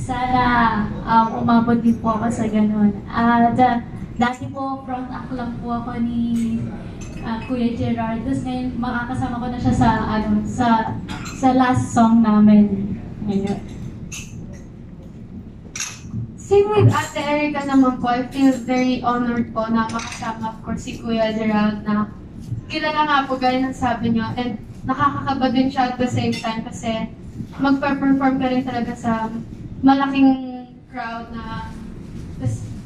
Sana umabot din po ako sa ganun. Dati po front act lang po ako ni Kuya Gerard. Tapos ngayon makakasama ko na siya sa last song namin. Ngayon. Same with Ate Erica naman po, I feel very honored po na makasama of course si Kuya Gerald na kilala nga po gaya ng sabi niyo, and nakakakaba din siya at the same time kasi magpa-perform ka rin talaga sa malaking crowd na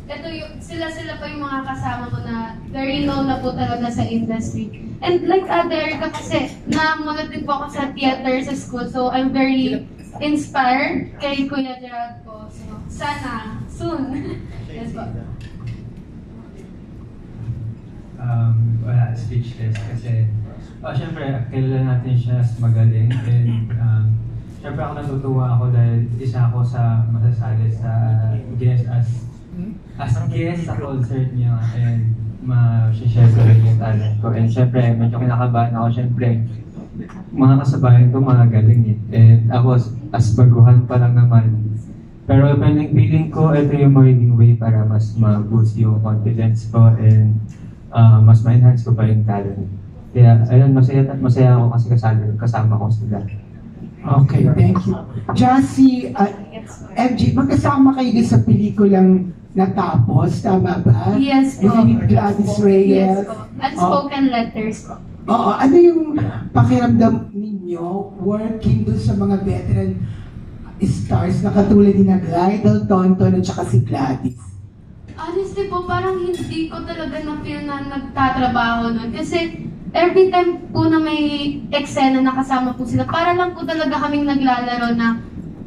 ito yung, sila pa yung mga kasama ko na very known na po talaga sa industry. And like Ate Erica kasi, namunod din po ako sa theater sa school, so I'm very inspired kay Kuya Gerald po. So, sana, soon. Yes po. Wala, speechless kasi syempre, kilala natin siya as magaling and syempre ako natutuwa ako dahil isa ako sa masasali sa guest as guest sa concert niya and ma-share ko rin yung talent ko. And syempre, medyo kinakabahan ako. Syempre, mga kasabayan ko mga galing eh. And ako as baguhan pa lang naman. Pero feeling ko, ito yung magiging way para mas ma-boost yung confidence ko and mas ma-enhance ko pa yung talent. Kaya, ayun, masaya ako kasi kasama ko sila. Okay, thank you. Jassy, MJ, magkasama kayo din sa pelikulang Natapos, tama ba? Yes po. And then Gladys Reyes. Yes po. Unspoken letters po. Oo, ano yung pakiramdam ninyo working dun sa mga veteran stars na katulad ni Glidel, Tonton, at saka si Gladys? Honestly po, parang hindi ko talaga na-feel na nagtatrabaho nun. Kasi every time po na may eksena na kasama po sila, para lang po talaga kaming naglalaro na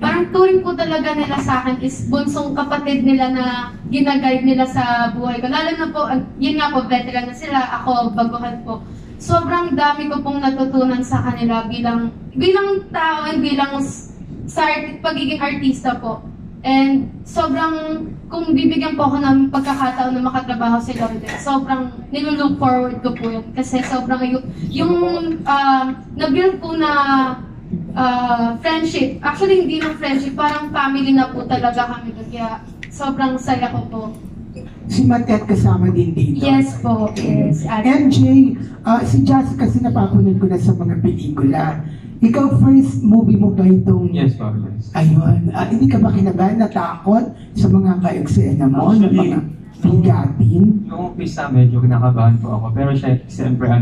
parang turing po talaga nila sa akin is bunsong kapatid nila na ginaguide nila sa buhay ko. Lalo na po, yun nga po, veteran na sila, ako, baguhan po. Sobrang dami ko pong natutunan sa kanila bilang tao and bilang sa pagiging artista po. And sobrang, kung bibigyan po ako ng pagkakataon na makatrabaho sila ulit, sobrang nilulook forward ko po yun. Kasi sobrang yung na-build po na friendship. Actually, hindi lang friendship, parang family na po talaga kami doon. Kaya sobrang saya ko po. Si Matet kasama din dito. Yes po, yes. MJ, si Jassy kasi napapanood ko na sa mga pelikula. Ikaw, first movie mo ba itong... Yes, po. Yes. Ayun. Hindi ka ba kinabahan, natakot sa mga ka-eksena mo, ng mga bigatin? Noong umpisa, medyo kinakabahan po ako. Pero siyempre,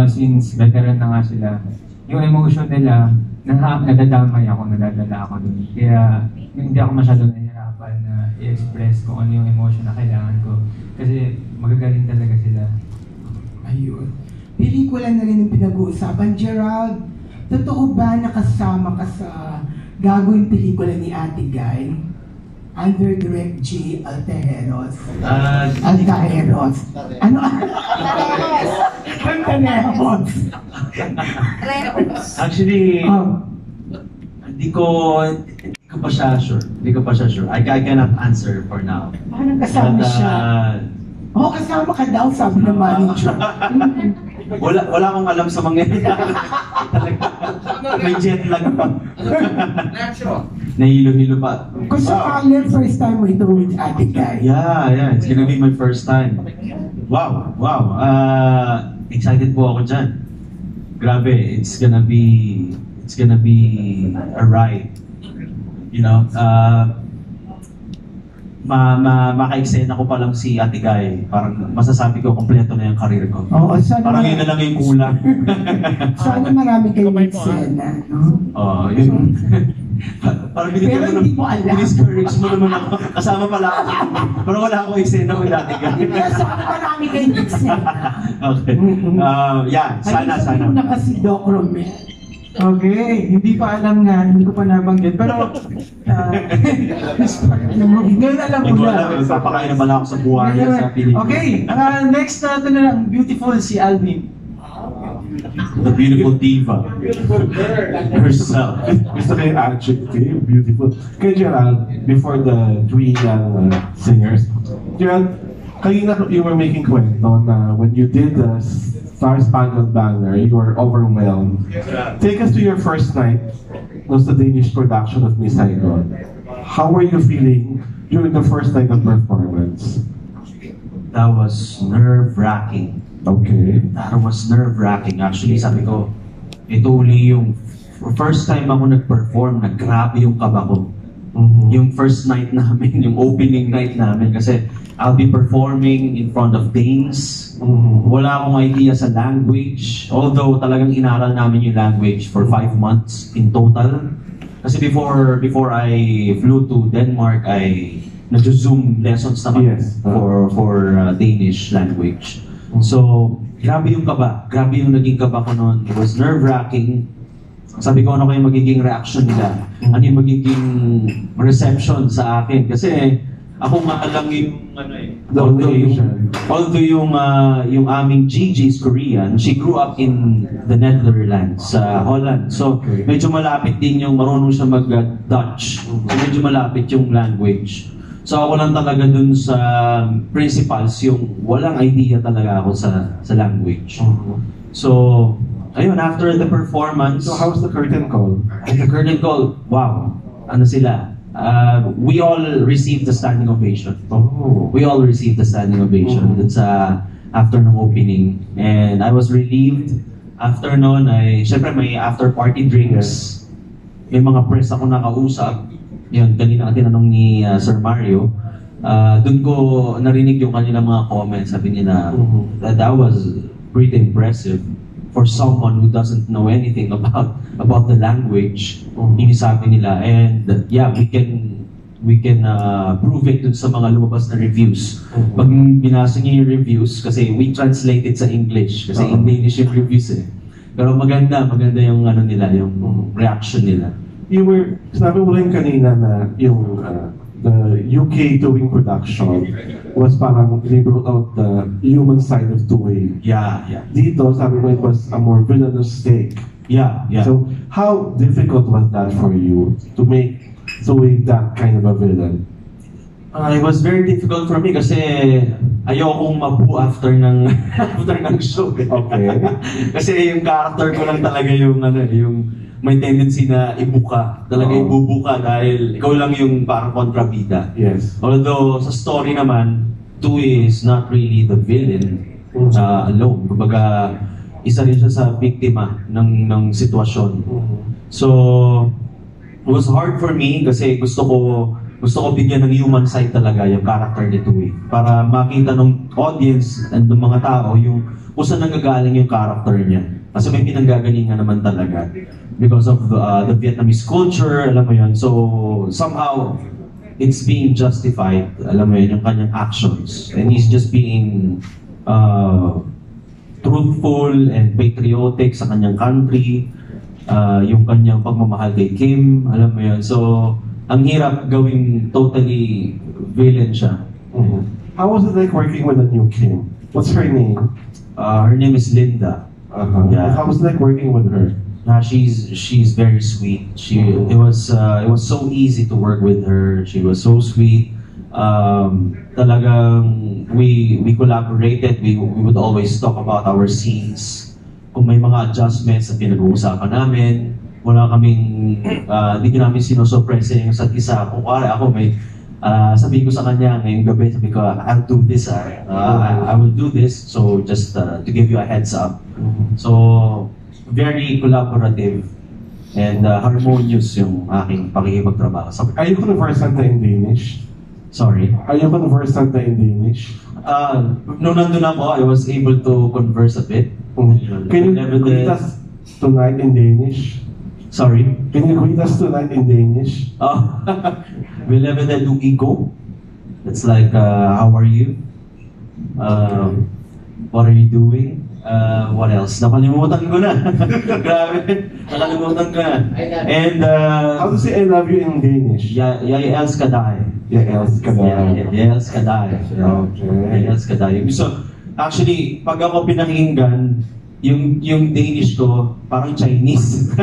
since veteran na nga sila, yung emotion nila, nadadamay ako, nadadala ako dun. Kaya hindi ako masyadong nahihirapan na i-express kung ano yung emotion na kailangan ko. Kasi magagaling talaga sila. Ayun. Pelikula na rin yung pinag-uusapan. Gerald, totoo ba nakasama ka sa gagawing pelikula ni Ate Guy? Under Direct J. Altajeros. Altajeros. Ano? Altajeros. Actually, hindi ko pa siya sure. I cannot answer for now. Parang kasama siya. Oo, kasama ka daw, sabi ng manager. Wala akong alam sa mga may jet lag pa. Nahilo-hilo pa. Kung sakali, first time mo ito with Ate Guy. Yeah. It's gonna be my first time. Wow. Excited po ako dyan. Grabe, it's gonna be a ride. You know, maka-eksena ko pa lang si Ate Guy. Parang masasabi ko, kompleto na yung karir ko. Oo, parang yun na lang yung kulang. Sana marami kayong eksena, no? Yun. Parang pero hindi mo alam. Discourage mo naman ako. Kasama pala ako. Pero wala akong eksena ko Ate Guy. Sana marami kayong eksena. Okay. Sana. Ayun, na kasi Doc Romel. Okay, hindi pa alam nga, hindi ko pa nabanggit. Pero, ngayon alam ko na. Papakain na pala ako sa buhay sa Pilipinas. Okay, next natin na lang, beautiful si Alvin. The beautiful diva. Beautiful girl. Herself. Gusto ko yung adjective, beautiful. Kay Gerald, before the three young singers, Gerald, kanina you were making kwento na when you did the Star Spangled Banner, you were overwhelmed. Take us to your first night. Was the Danish production of Miss Saigon. how were you feeling during the first night of performance? That was nerve-wracking. Okay. That was nerve-wracking. Actually, sabi ko, ito uli yung first time ako nag-perform, grabe yung kaba ko. Yung first night namin, yung opening night namin, kasi I'll be performing in front of Danes. Wala akong idea sa language. Although talagang inaral namin yung language for 5 months in total. Kasi before I flew to Denmark, I nag-Zoom lessons naman Yes. for Danish language. So, grabe yung kaba. Grabe yung naging kaba ko noon. It was nerve-wracking. Sabi ko, ano kayo magiging reaction nila? Ano yung magiging reception sa akin? Kasi ako nga lang yung although yung aming Gigi is Korean, she grew up in the Netherlands, sa Holland. So medyo malapit din yung marunong siya mag-Dutch. So medyo malapit yung language. So ako lang talaga dun sa principals yung walang idea talaga ako sa language. So ayun, after the performance, So how's the curtain call? the curtain call, wow, ano sila? We all received the standing ovation. Oh. We all received the standing ovation. That's after ng opening. And I was relieved. After noon, syempre may after party drinks. May mga press ako nakausap. Yun, kanina tinanong ni Sir Mario. Doon ko narinig yung kanilang mga comments. Sabi nila, that was pretty impressive for someone who doesn't know anything about the language. Yung sabi nila, and yeah, we can prove it dun sa mga lumabas na reviews. Pag binasa niyo yung reviews, kasi we translate it sa English, kasi in English yung reviews eh. Pero maganda yung ano nila, yung reaction nila. Sabi mo rin kanina na yung the UK touring production was parang they brought out the human side of Tuwing. Yeah. Dito, sabi mo it was a more villainous take. Yeah. So, how difficult was that for you to make Tuwing that kind of a villain? It was very difficult for me kasi ayokong mabu after ng show. Okay. Kasi yung character ko lang talaga yung may tendency na ibuka. Talaga ibubuka dahil ikaw lang yung parang kontrabida. Yes. Although sa story naman, Tui is not really the villain alone. Kumbaga, isa rin siya sa biktima ng sitwasyon. So, it was hard for me kasi gusto ko bigyan ng human side talaga yung character ni Tui. Para makita ng audience and ng mga tao yung kung saan nanggagaling yung character niya. Kasi may pinanggagalingan naman talaga. Because of the Vietnamese culture, alam mo yun. So, somehow, it's being justified, alam mo yun, yung kanyang actions. And he's just being truthful and patriotic sa kanyang country. Yung kanyang pagmamahal kay Kim, alam mo yun. So, ang hirap gawing totally villain siya. How was it like working with a new Kim? What's her name? Her name is Linda. Yeah. How was it like working with her? She's very sweet. It was so easy to work with her. She was so sweet. Talagang we collaborated. We would always talk about our scenes. Kung may mga adjustments na pinag-uusapan namin, wala kaming hindi namin sinusurpresa yung isa't isa. Kung ako may sabi ko sa kanya ngayong gabi, sabi ko, I'll do this. I will do this. So just to give you a heads up. So very collaborative and harmonious yung aking pakikipagtrabaho. Are you conversant in Danish? Sorry? Are you conversant in Danish? Nung nandun ako, I was able to converse a bit. Can you greet us tonight in Danish? Sorry? Can you greet us tonight in Danish? We live in the Duigo. It's like, how are you? What are you doing? What else? Nakalimutan ko na. Grabe. Nakalimutan ko na. And, How to say I love you in Danish? Jeg elsker dig. Jeg elsker dig. Jeg elsker dig. Okay. Jeg elsker dig. So, actually, pag ako pinakinggan, yung Danish ko, parang Chinese.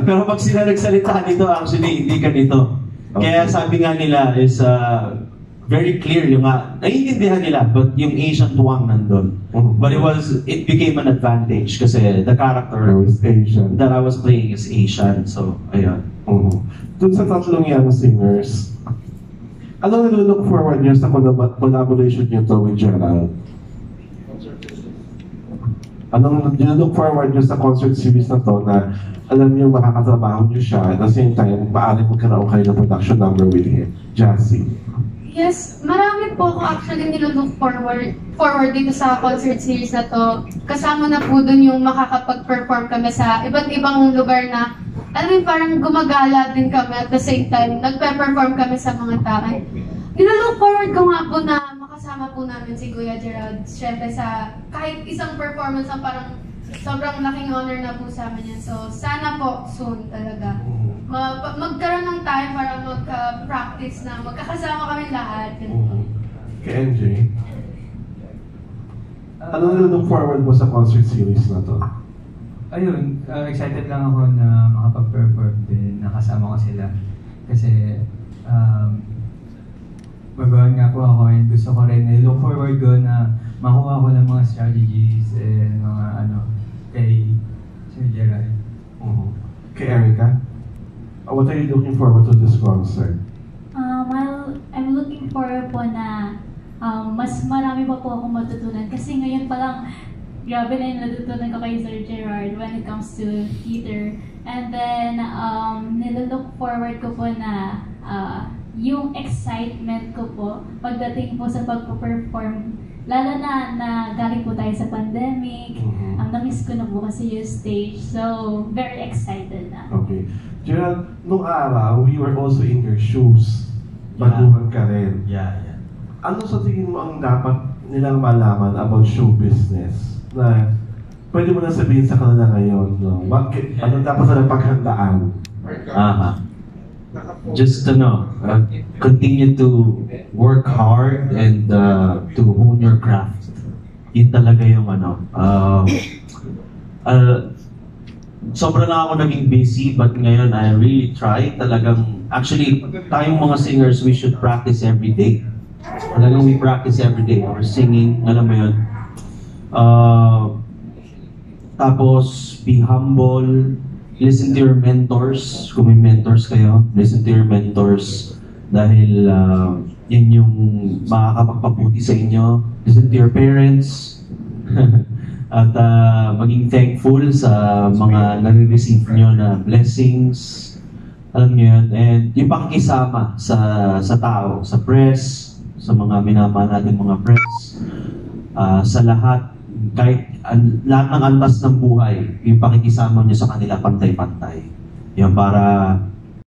Pero pag sila nagsalita nito, actually, hindi ganito. Kaya sabi nga nila is, very clear yung naiintindihan nila, but yung Asian tuwang nandun. But it became an advantage kasi the character I was Asian. that I was playing is Asian. So, ayun. dun sa tatlong young singers, ano nilook forward niyo sa collaboration niyo to with Gerald? Anong nilook forward niyo sa concert series na to na alam niyo makakatrabaho niyo siya at the same time, maaaring magkaroon kayo ng production number with him? Jassy. Yes, marami po ako actually nilook forward dito sa concert series na to. Kasama na po dun yung makakapag-perform kami sa iba't ibang lugar na, alam mo parang gumagala din kami at the same time, nagpe-perform kami sa mga tao. Nilook forward ko nga po na makasama po namin si Kuya Gerald. Siyempre sa kahit isang performance na parang sobrang laking honor na po sa amin yan. So sana po soon talaga. Magkaroon ng time para magka-practice na magkakasama kami lahat. Kay NJ, ano nilook forward mo sa concert series na to? Ayun, excited lang ako na makapag-perform din, nakasama ko sila. Kasi, babahan nga po ako and gusto ko rin, look forward ko na makuha ko ng mga strategies and mga kay Sir Gerald. Kay Erica, what are you looking forward to this concert? I'm looking forward po na mas marami pa po akong matutunan kasi ngayon pa lang grabe na yung natutunan ko kay Sir Gerard when it comes to theater. And then, nilook forward ko po na yung excitement ko po pagdating po sa pagpo-perform. Lalo na galing po tayo sa pandemic. Na-miss ko na po kasi yung stage. So, very excited na. Okay. Gerald, nung araw, we were also in your shoes. Baguhan ka rin. Yeah. Ano sa tingin mo ang dapat nilang malaman about show business? Na pwede mo na sabihin sa kanila ngayon, no? Ano dapat sa paghandaan? Just continue to work hard and to hone your craft. Yun talaga yung sobrang lang ako naging busy, but ngayon I really try talagang, actually, tayong mga singers, we should practice every day. Talagang we practice every day. We're singing, alam mo yun. Tapos, be humble, listen to your mentors. Kung may mentors kayo, listen to your mentors. Dahil yan yung makakapagpabuti sa inyo. Listen to your parents. At maging thankful sa mga nare-receive nyo na blessings. Alam nyo yun. And yung pakikisama sa tao, sa press, sa mga minamahal natin mga press, sa lahat, kahit lahat ng antas ng buhay, yung pakikisama nyo sa kanila pantay-pantay. Yan para